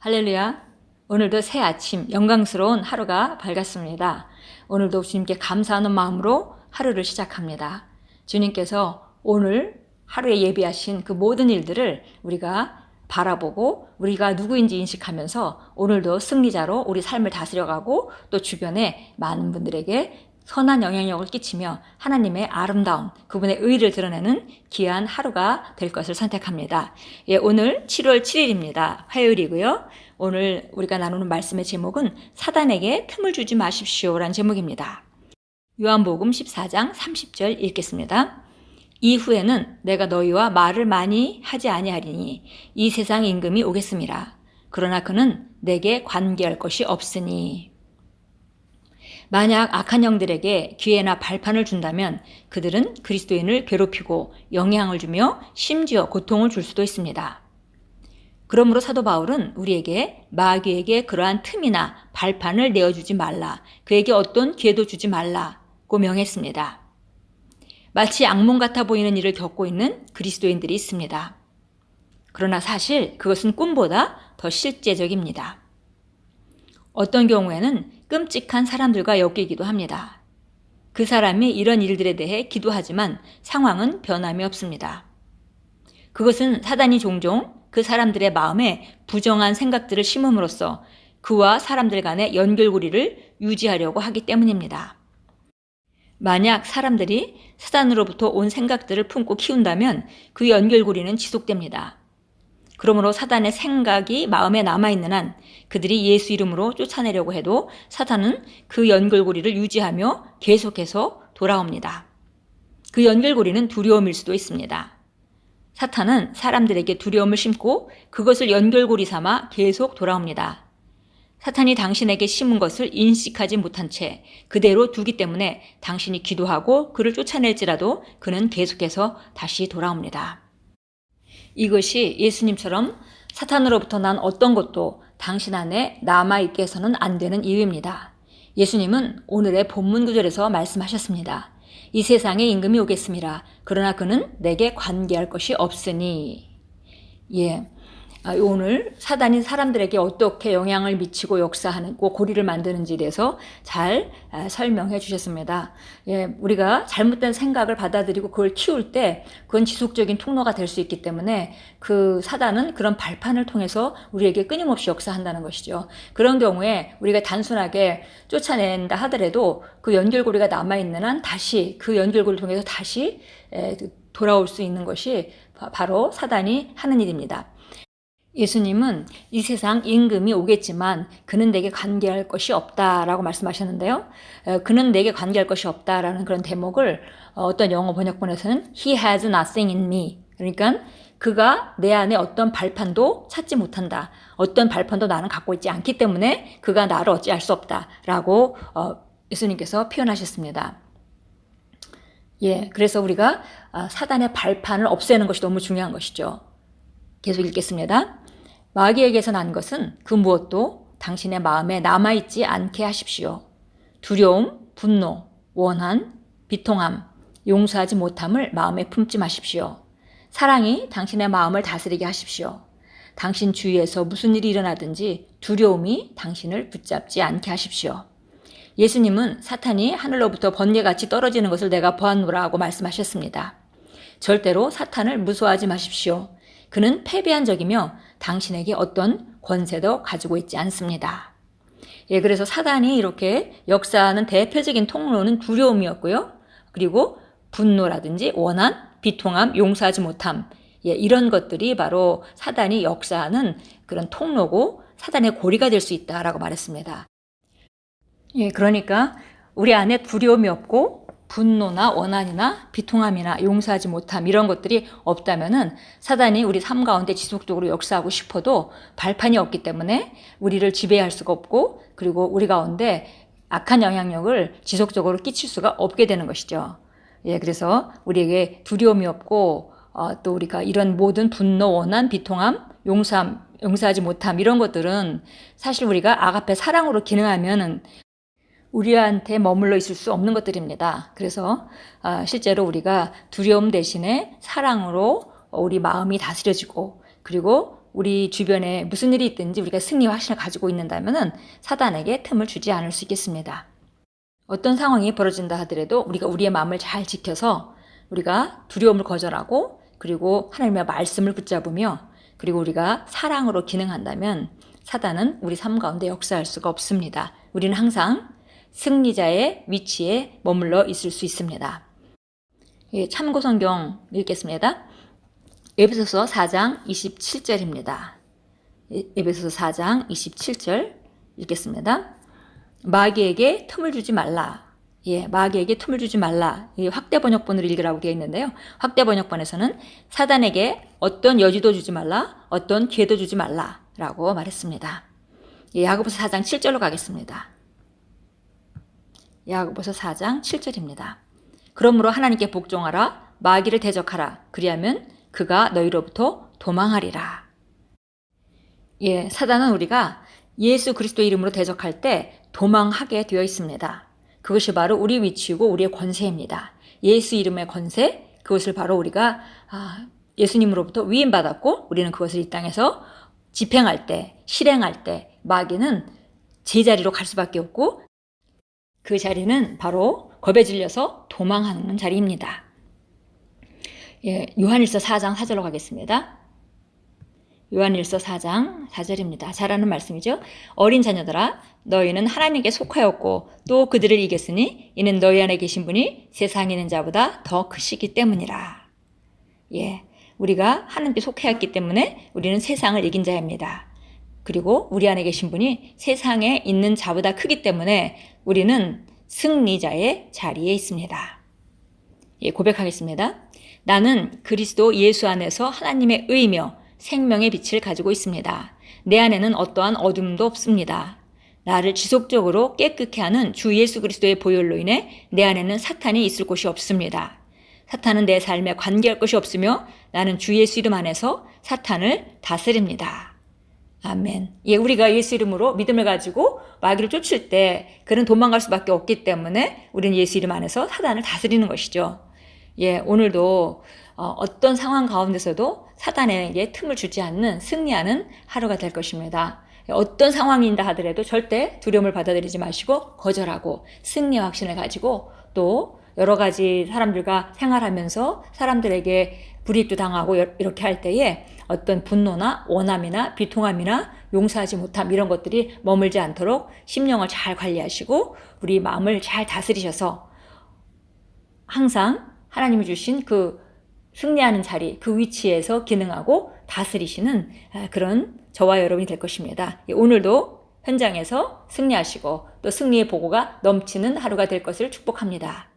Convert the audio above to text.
할렐루야. 오늘도 새 아침 영광스러운 하루가 밝았습니다. 오늘도 주님께 감사하는 마음으로 하루를 시작합니다. 주님께서 오늘 하루에 예비하신 그 모든 일들을 우리가 바라보고 우리가 누구인지 인식하면서 오늘도 승리자로 우리 삶을 다스려가고 또 주변에 많은 분들에게 선한 영향력을 끼치며 하나님의 아름다움, 그분의 의를 드러내는 귀한 하루가 될 것을 선택합니다. 오늘 7월 7일입니다. 화요일이고요. 오늘 우리가 나누는 말씀의 제목은 사단에게 틈을 주지 마십시오라는 제목입니다. 요한복음 14장 30절 읽겠습니다. 이후에는 내가 너희와 말을 많이 하지 아니하리니 이 세상 임금이 오겠음이라. 그러나 그는 내게 관계할 것이 없으니. 만약 악한 영들에게 기회나 발판을 준다면 그들은 그리스도인을 괴롭히고 영향을 주며 심지어 고통을 줄 수도 있습니다. 그러므로 사도 바울은 우리에게 마귀에게 그러한 틈이나 발판을 내어주지 말라, 그에게 어떤 기회도 주지 말라고 명했습니다. 마치 악몽 같아 보이는 일을 겪고 있는 그리스도인들이 있습니다. 그러나 사실 그것은 꿈보다 더 실제적입니다. 어떤 경우에는 끔찍한 사람들과 엮이기도 합니다. 그 사람이 이런 일들에 대해 기도하지만 상황은 변함이 없습니다. 그것은 사단이 종종 그 사람들의 마음에 부정한 생각들을 심음으로써 그와 사람들 간의 연결고리를 유지하려고 하기 때문입니다. 만약 사람들이 사단으로부터 온 생각들을 품고 키운다면 그 연결고리는 지속됩니다. 그러므로 사단의 생각이 마음에 남아있는 한 그들이 예수 이름으로 쫓아내려고 해도 사탄은 그 연결고리를 유지하며 계속해서 돌아옵니다. 그 연결고리는 두려움일 수도 있습니다. 사탄은 사람들에게 두려움을 심고 그것을 연결고리 삼아 계속 돌아옵니다. 사탄이 당신에게 심은 것을 인식하지 못한 채 그대로 두기 때문에 당신이 기도하고 그를 쫓아낼지라도 그는 계속해서 다시 돌아옵니다. 이것이 예수님처럼 사탄으로부터 난 어떤 것도 당신 안에 남아있게 해서는 안 되는 이유입니다. 예수님은 오늘의 본문 구절에서 말씀하셨습니다. 이 세상에 임금이 오겠음이라. 그러나 그는 내게 관계할 것이 없으니. 오늘 사단이 사람들에게 어떻게 영향을 미치고 역사하고 고리를 만드는지에 대해서 잘 설명해 주셨습니다. 우리가 잘못된 생각을 받아들이고 그걸 키울 때 그건 지속적인 통로가 될 수 있기 때문에 그 사단은 그런 발판을 통해서 우리에게 끊임없이 역사한다는 것이죠. 그런 경우에 우리가 단순하게 쫓아낸다 하더라도 그 연결고리가 남아있는 한 다시 그 연결고리를 통해서 다시 돌아올 수 있는 것이 바로 사단이 하는 일입니다. 예수님은 이 세상 임금이 오겠지만 그는 내게 관계할 것이 없다라고 말씀하셨는데요. 그는 내게 관계할 것이 없다라는 그런 대목을 어떤 영어 번역본에서는 He has nothing in me. 그러니까 그가 내 안에 어떤 발판도 찾지 못한다. 어떤 발판도 나는 갖고 있지 않기 때문에 그가 나를 어찌할 수 없다라고 예수님께서 표현하셨습니다. 그래서 우리가 사단의 발판을 없애는 것이 너무 중요한 것이죠. 계속 읽겠습니다. 마귀에게서 난 것은 그 무엇도 당신의 마음에 남아있지 않게 하십시오. 두려움, 분노, 원한, 비통함, 용서하지 못함을 마음에 품지 마십시오. 사랑이 당신의 마음을 다스리게 하십시오. 당신 주위에서 무슨 일이 일어나든지 두려움이 당신을 붙잡지 않게 하십시오. 예수님은 사탄이 하늘로부터 번개같이 떨어지는 것을 내가 보았노라고 말씀하셨습니다. 절대로 사탄을 무서워하지 마십시오. 그는 패배한 적이며 당신에게 어떤 권세도 가지고 있지 않습니다. 그래서 사단이 이렇게 역사하는 대표적인 통로는 두려움이었고요. 그리고 분노라든지 원한, 비통함, 용서하지 못함, 이런 것들이 바로 사단이 역사하는 그런 통로고 사단의 고리가 될 수 있다라고 말했습니다. 그러니까 우리 안에 두려움이 없고 분노나 원한이나 비통함이나 용서하지 못함 이런 것들이 없다면은 사단이 우리 삶 가운데 지속적으로 역사하고 싶어도 발판이 없기 때문에 우리를 지배할 수가 없고 그리고 우리 가운데 악한 영향력을 지속적으로 끼칠 수가 없게 되는 것이죠. 그래서 우리에게 두려움이 없고 또 우리가 이런 모든 분노, 원한, 비통함, 용서하지 못함 이런 것들은 사실 우리가 아가페 사랑으로 기능하면은 우리한테 머물러 있을 수 없는 것들입니다. 그래서 실제로 우리가 두려움 대신에 사랑으로 우리 마음이 다스려지고 그리고 우리 주변에 무슨 일이 있든지 우리가 승리 확신을 가지고 있는다면 사단에게 틈을 주지 않을 수 있겠습니다. 어떤 상황이 벌어진다 하더라도 우리가 우리의 마음을 잘 지켜서 우리가 두려움을 거절하고 그리고 하나님의 말씀을 붙잡으며 그리고 우리가 사랑으로 기능한다면 사단은 우리 삶 가운데 역사할 수가 없습니다. 우리는 항상 승리자의 위치에 머물러 있을 수 있습니다. 참고 성경 읽겠습니다. 에베소서 4장 27절입니다. 에베소서 4장 27절 읽겠습니다. 마귀에게 틈을 주지 말라. 마귀에게 틈을 주지 말라. 확대 번역본으로 읽으라고 되어 있는데요. 확대 번역본에서는 사단에게 어떤 여지도 주지 말라, 어떤 기회도 주지 말라라고 말했습니다. 야고보서 4장 7절로 가겠습니다. 야고보서 4장 7절입니다. 그러므로 하나님께 복종하라, 마귀를 대적하라. 그리하면 그가 너희로부터 도망하리라. 사단은 우리가 예수 그리스도 이름으로 대적할 때 도망하게 되어 있습니다. 그것이 바로 우리 위치이고 우리의 권세입니다. 예수 이름의 권세, 그것을 바로 우리가 예수님으로부터 위임받았고 우리는 그것을 이 땅에서 집행할 때, 실행할 때 마귀는 제자리로 갈 수밖에 없고 그 자리는 바로 겁에 질려서 도망하는 자리입니다. 요한일서 4장 4절로 가겠습니다. 요한일서 4장 4절입니다. 잘하는 말씀이죠. 어린 자녀들아 너희는 하나님께 속하였고 또 그들을 이겼으니 이는 너희 안에 계신 분이 세상에 있는 자보다 더 크시기 때문이라. 우리가 하나님께 속하였기 때문에 우리는 세상을 이긴 자입니다. 그리고 우리 안에 계신 분이 세상에 있는 자보다 크기 때문에 우리는 승리자의 자리에 있습니다. 고백하겠습니다. 나는 그리스도 예수 안에서 하나님의 의며 생명의 빛을 가지고 있습니다. 내 안에는 어떠한 어둠도 없습니다. 나를 지속적으로 깨끗게 하는 주 예수 그리스도의 보혈로 인해 내 안에는 사탄이 있을 곳이 없습니다. 사탄은 내 삶에 관계할 것이 없으며 나는 주 예수 이름 안에서 사탄을 다스립니다. 아멘. 우리가 예수 이름으로 믿음을 가지고 마귀를 쫓을 때 그는 도망갈 수밖에 없기 때문에 우리는 예수 이름 안에서 사탄을 다스리는 것이죠. 오늘도 어떤 상황 가운데서도 사단에게 틈을 주지 않는 승리하는 하루가 될 것입니다. 어떤 상황인다 하더라도 절대 두려움을 받아들이지 마시고 거절하고 승리의 확신을 가지고 또 여러 가지 사람들과 생활하면서 사람들에게 불이익도 당하고 이렇게 할 때에 어떤 분노나 원함이나 비통함이나 용서하지 못함 이런 것들이 머물지 않도록 심령을 잘 관리하시고 우리 마음을 잘 다스리셔서 항상 하나님이 주신 그 승리하는 자리, 그 위치에서 기능하고 다스리시는 그런 저와 여러분이 될 것입니다. 오늘도 현장에서 승리하시고 또 승리의 보고가 넘치는 하루가 될 것을 축복합니다.